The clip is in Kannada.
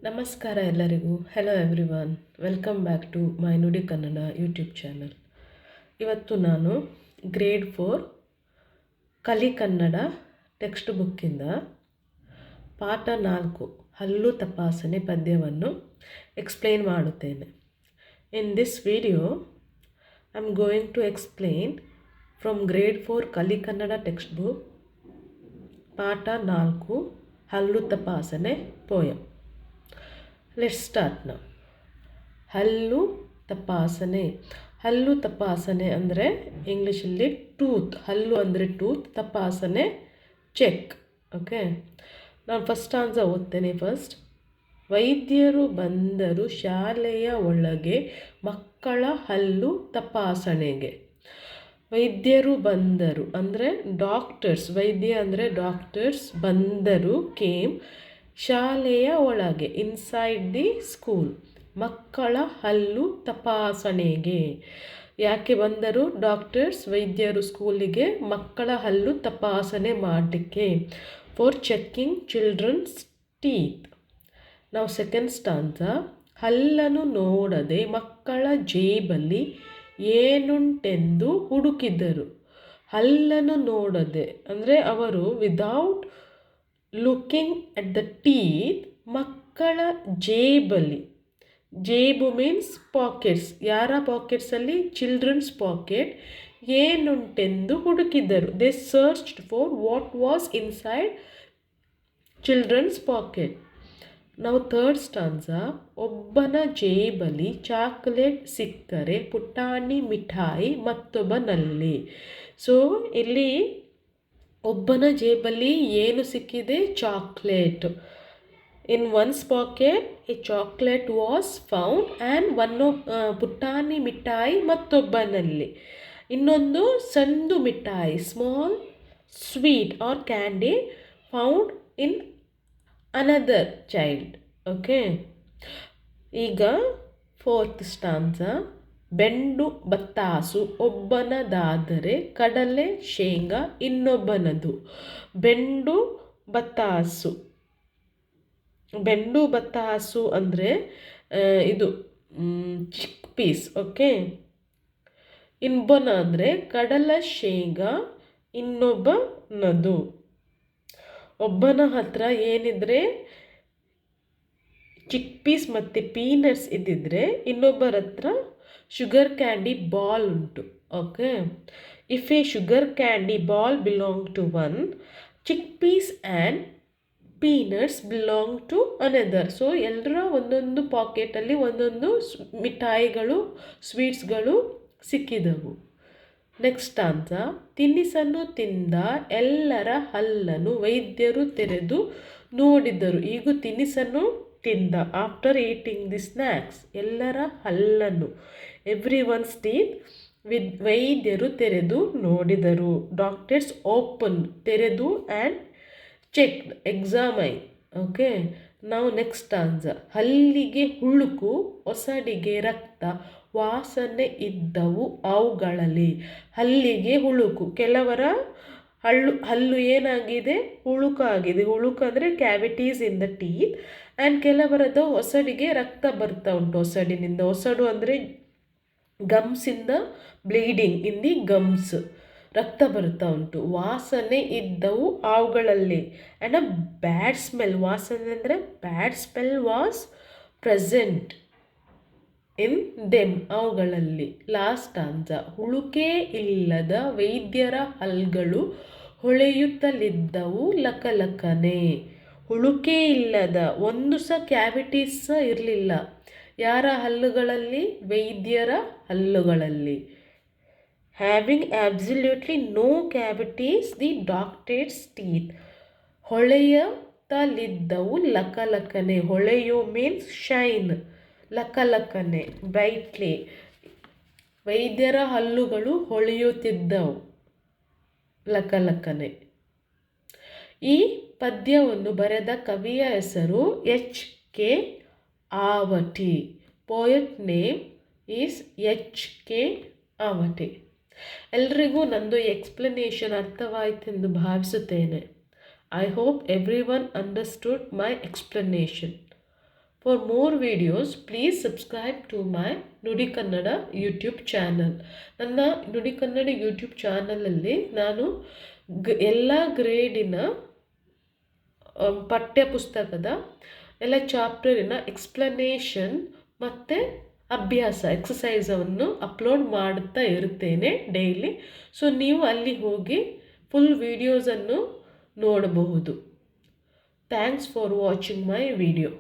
ನಮಸ್ಕಾರ ಎಲ್ಲರಿಗೂ. Hello everyone, welcome back to my Nudi Kannada YouTube channel. ಇವತ್ತು ನಾನು ಗ್ರೇಡ್ 4 ಕಲಿ ಕನ್ನಡ ಟೆಕ್ಸ್ಟ್ ಬುಕ್ಕಿಂದ ಪಾಠ 4 ಹಲ್ಲು ತಪಾಸಣೆ ಪದ್ಯವನ್ನು ಎಕ್ಸ್ಪ್ಲೇನ್ ಮಾಡುತ್ತೇನೆ. In this video I am going to explain from grade 4 Kali Kannada text book ಪಾಠ 4 ಹಲ್ಲು ತಪಾಸಣೆ ಪೋಯಮ್. Let's start now. ಹಲ್ಲು ತಪಾಸಣೆ. ಹಲ್ಲು ತಪಾಸಣೆ ಅಂದರೆ ಇಂಗ್ಲೀಷಲ್ಲಿ ಟೂತ್. ಹಲ್ಲು ಅಂದರೆ ಟೂತ್, ತಪಾಸಣೆ ಚೆಕ್. ಓಕೆ, ನಾನು ಫಸ್ಟ್ ಆನ್ಸರ್ ಓದ್ತೇನೆ. ಫಸ್ಟ್, ವೈದ್ಯರು ಬಂದರು ಶಾಲೆಯ ಒಳಗೆ ಮಕ್ಕಳ ಹಲ್ಲು ತಪಾಸಣೆಗೆ. ವೈದ್ಯರು ಬಂದರು ಅಂದರೆ ಡಾಕ್ಟರ್ಸ್. ವೈದ್ಯ ಅಂದರೆ ಡಾಕ್ಟರ್ಸ್. ಬಂದರು, ಕೇಮ್, ಶಾಲೆಯ ಒಳಗೆ, ಇನ್ಸೈಡ್ ದಿ ಸ್ಕೂಲ್, ಮಕ್ಕಳ ಹಲ್ಲು ತಪಾಸಣೆಗೆ. ಯಾಕೆ ಬಂದರು ಡಾಕ್ಟರ್ಸ್, ವೈದ್ಯರು ಸ್ಕೂಲಿಗೆ ಮಕ್ಕಳ ಹಲ್ಲು ತಪಾಸಣೆ ಮಾಡಲಿಕ್ಕೆ? For checking children's teeth. ನಾವು ಸೆಕೆಂಡ್ ಸ್ಟಾನ್ಸ, ಹಲ್ಲನ್ನು ನೋಡದೆ ಮಕ್ಕಳ ಜೇಬಲ್ಲಿ ಏನುಂಟೆಂದು ಹುಡುಕಿದರು. ಹಲ್ಲನ್ನು ನೋಡದೆ ಅಂದರೆ ಅವರು without looking at the teeth, ಮಕ್ಕಳ ಜೇಬಲ್ಲಿ. ಜೇಬು ಮೀನ್ಸ್ ಪಾಕೆಟ್ಸ್. ಯಾರ ಪಾಕೆಟ್ಸಲ್ಲಿ? Children's pocket. ಏನುಂಟೆಂದು ಹುಡುಕಿದರು. They searched for what was inside children's pocket. ನಾವು ಥರ್ಡ್ ಸ್ಟಾನ್ಸ, ಒಬ್ಬನ ಜೇಬಲ್ಲಿ ಚಾಕ್ಲೇಟ್ ಸಿಕ್ಕರೆ ಪುಟಾಣಿ ಮಿಠಾಯಿ ಮತ್ತೊಬ್ಬನಲ್ಲಿ. ಸೊ ಇಲ್ಲಿ ಒಬ್ಬನ ಜೇಬಲ್ಲಿ ಏನು ಸಿಕ್ಕಿದೆ? Chocolate. In one's pocket a chocolate was found and ಪುಟಾಣಿ ಮಿಠಾಯಿ ಮತ್ತೊಬ್ಬನಲ್ಲಿ. ಇನ್ನೊಂದು ಸಣ್ಣ ಮಿಠಾಯಿ, small sweet or candy found in another child. Okay, ಈಗ ಫೋರ್ತ್ ಸ್ಟಾನ್ಸ, ಬೆಂಡು ಬತ್ತಾಸು ಒಬ್ಬನದಾದರೆ ಕಡಲೆ ಶೇಂಗಾ ಇನ್ನೊಬ್ಬನದು. ಬೆಂಡು ಬತ್ತಾಸು. ಬೆಂಡು ಬತ್ತಾಸು ಅಂದರೆ ಇದು ಚಿಕ್ ಪೀಸ್. ಓಕೆ, ಇನ್ನೊಬ್ಬನ ಅಂದರೆ ಕಡಲೆ ಶೇಂಗಾ ಇನ್ನೊಬ್ಬನದು. ಒಬ್ಬನ ಹತ್ರ ಏನಿದ್ರೆ ಚಿಕ್ ಪೀಸ್ ಮತ್ತು ಪೀನಟ್ಸ್ ಇದ್ದಿದ್ರೆ ಇನ್ನೊಬ್ಬರ ಹತ್ರ ಶುಗರ್ ಕ್ಯಾಂಡಿ ಬಾಲ್ ಉಂಟು. Okay, if a sugar candy ball belong to one, chick peas and peanuts belong to another. So ಎಲ್ಲರ ಒಂದೊಂದು ಪಾಕೆಟಲ್ಲಿ ಒಂದೊಂದು ಮಿಠಾಯಿಗಳು, ಸ್ವೀಟ್ಸ್ಗಳು ಸಿಕ್ಕಿದವು. ನೆಕ್ಸ್ಟ್ ಆನ್ಸ, ತಿನಿಸನ್ನು ತಿಂದ ಎಲ್ಲರ ಹಲ್ಲನ್ನು ವೈದ್ಯರು ತೆರೆದು ನೋಡಿದರು. ಈಗ ತಿನಿಸನ್ನು ತಿಂದ, ಆಫ್ಟರ್ ಈಟಿಂಗ್ ದಿ ಸ್ನ್ಯಾಕ್ಸ್, ಎಲ್ಲರ ಹಲ್ಲನ್ನು, ಎವ್ರಿ ಒನ್ಸ್ ಟೀತ್, ವೈದ್ಯರು ತೆರೆದು ನೋಡಿದರು. ಡಾಕ್ಟರ್ಸ್ ಓಪನ್, ತೆರೆದು, ಆ್ಯಂಡ್ ಚೆಕ್ಡ್, ಎಕ್ಸಾಮೈನ್. ಓಕೆ, ನಾವು ನೆಕ್ಸ್ಟ್ ಆನ್ಸರ್, ಹಲ್ಲಿಗೆ ಹುಳುಕು, ಒಸಡಿಗೆ ರಕ್ತ, ವಾಸನೆ ಇದ್ದವು ಅವುಗಳಲ್ಲಿ. ಹಲ್ಲಿಗೆ ಹುಳುಕು, ಕೆಲವರ ಹಲ್ಲು ಏನಾಗಿದೆ? ಹುಳುಕಾಗಿದೆ. ಹುಳುಕು ಅಂದರೆ cavities in the teeth. And ಕೆಲವರದ ಒಸಡಿಗೆ ರಕ್ತ ಬರ್ತಾ ಉಂಟು. ಒಸಡಿನಿಂದ, ಒಸಡು ಅಂದರೆ ಗಮ್ಸಿಂದ ಬ್ಲೀಡಿಂಗ್ ಇನ್ ದಿ ಗಮ್ಸ್, ರಕ್ತ ಬರ್ತಾ ಉಂಟು. ವಾಸನೆ ಇದ್ದವು ಅವುಗಳಲ್ಲಿ. ಆ್ಯಂಡ್ ಅ ಬ್ಯಾಡ್ ಸ್ಮೆಲ್, ವಾಸನೆ ಅಂದರೆ bad smell was present in them, ಅವುಗಳಲ್ಲಿ. ಲಾಸ್ಟ್ ಆನ್ಸ, ಹುಳುಕೇ ಇಲ್ಲದ ವೈದ್ಯರ ಹಲ್ಗಳು ಹೊಳೆಯುತ್ತಲಿದ್ದವು ಲಕಲಕನೆ. ಹುಳುಕೇ ಇಲ್ಲದ, ಒಂದು ಸಹ ಕ್ಯಾವಿಟೀಸ್ ಸಹ ಇರಲಿಲ್ಲ. ಯಾರ ಹಲ್ಲುಗಳಲ್ಲಿ? ವೈದ್ಯರ ಹಲ್ಲುಗಳಲ್ಲಿ. Having absolutely no cavities the doctor's teeth. ಹೊಳೆಯುತ್ತಲಿದ್ದವು ಲಕಲಕನೆ. ಹೊಳೆಯು ಮೀನ್ಸ್ ಶೈನ್, ಲಕಲಕನೆ ಬ್ರೈಟ್ಲಿ. ವೈದ್ಯರ ಹಲ್ಲುಗಳು ಹೊಳೆಯುತ್ತಿದ್ದವು ಲಕಲಕನೆ. ಈ ಪದ್ಯವನ್ನು ಬರೆದ ಕವಿಯ ಹೆಸರು H.K. Avati. Poet name is H.K. Avati. ಎಲ್ರಿಗೂ ನಂದು ಎಕ್ಸ್ಪ್ಲನೇಷನ್ ಅರ್ಥವಾಯಿತೆಂದು ಭಾವಿಸುತ್ತೇನೆ. I hope everyone understood my explanation. For more videos please subscribe to my Nudi Kannada YouTube channel. ನನ್ನ ನುಡಿ ಕನ್ನಡ ಯೂಟ್ಯೂಬ್ ಚಾನಲಲ್ಲಿ ನಾನು ಎಲ್ಲ ಗ್ರೇಡಿನ ಪಠ್ಯ ಪುಸ್ತಕದ ಎಲ್ಲ ಚಾಪ್ಟರಿನ ಎಕ್ಸ್ಪ್ಲನೇಷನ್ ಮತ್ತು ಅಭ್ಯಾಸ ಎಕ್ಸಸೈಸವನ್ನು ಅಪ್ಲೋಡ್ ಮಾಡುತ್ತಾ ಇರುತ್ತೇನೆ ಡೈಲಿ. ಸೊ ನೀವು ಅಲ್ಲಿ ಹೋಗಿ ಫುಲ್ ವೀಡಿಯೋಸನ್ನು ನೋಡಬಹುದು. Thanks for watching my video.